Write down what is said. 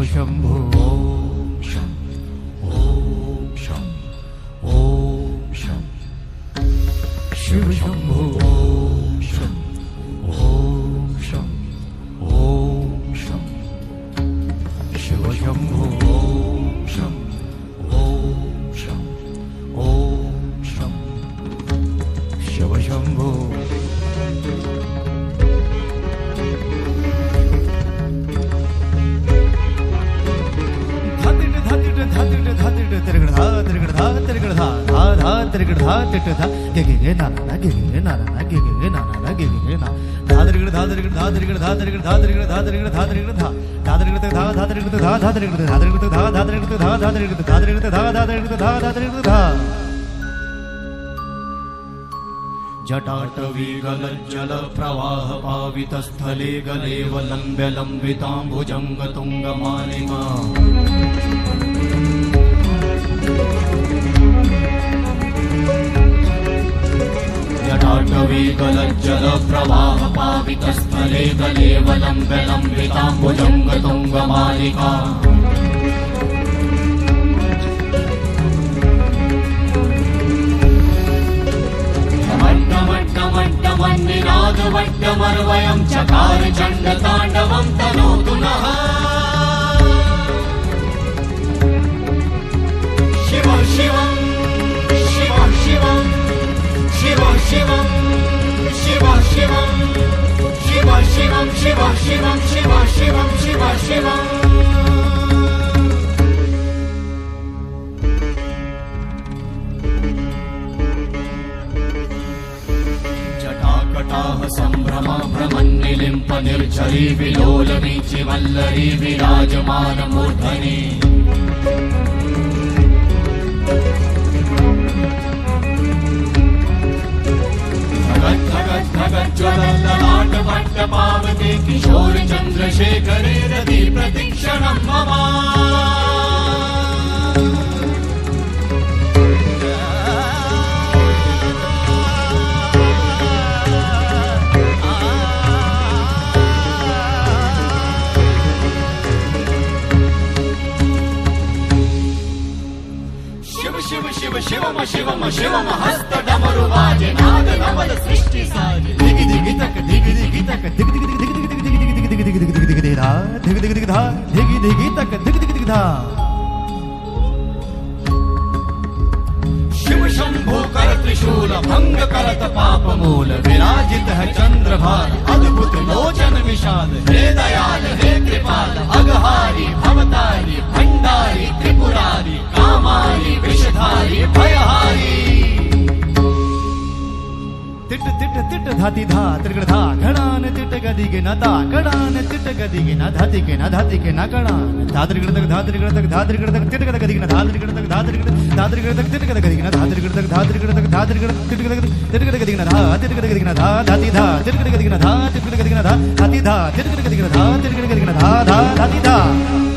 शंभो ओम शं ओम शं ओम शं शिव शंभो ओम शं ओम शं ओम शं शिव शंभो ओम शं ओम शं ओम शं शिव शंभो जटाटवीगलज्जल प्रवाह पावितस्थले गलेवलम्ब्य लम्बिताम्बुजङ्ग तुङ्गमालिमा जटाटवीगलज्जल प्रवाह पावितस्थले गलेवलम्ब्य लम्बिताम्बुजङ्ग तुङ्गमालिका वट्टमर्वयं चकार चण्डताण्डवं तनोतु नः शिव शिवं शिव शिवं शिव शिवं शिव शिवं शिव शिवं शिव शिवं शिव शिवं शिव शिवं संभ्रम भ्रमन्निलिम्प निर्झरी विलोलवीचि वल्लरी विराजमान मूर्धनि धगत् धगत् धगत् ज्वलल्ललाट भट्ट पावते किशोर चन्द्रशेखरे रति प्रतीक्षणं मम शिवम शिवम शिवम हस्त डमरु बाजे नाद नवल सृष्टि साजे दिगि दिगि तक दिगि दिगि तक दिगि दिगि दिगि दिगि दिगि दिगि दिगि दिगि दिगि दिगि धा दिगि दिगि दिगि धा दिगि दिगि तक दिगि दिगि दिगि धा शिव शंभो कर त्रिशूल भंग करत पाप मूल विराजित है चंद्रभार अद्भुत लोचन विशाल हे दयाल हे कृपाल अघहारी भवतारी भंडारी त्रिपुरारी कामारी विषधारी भयहारी तिट तिट तिट धाति धा त्रिगण धा घणान तिट गदि गे न ता घणान तिट गदि गे न धाति के न धाति के न घणान धा त्रिगण तक धा त्रिगण तक धा त्रिगण तक तिट गदि गे न धा त्रिगण तक धा त्रिगण तक तिट गदि गे न धा त्रिगण तक धा त्रिगण तक धा त्रिगण तिट गदि गे न धा तिट गदि गे न धा धाति धा तिट गदि गे न धा तिट गदि गे न धा धाति धा तिट गदि गे न धा तिट गदि गे न धा धा धाति धा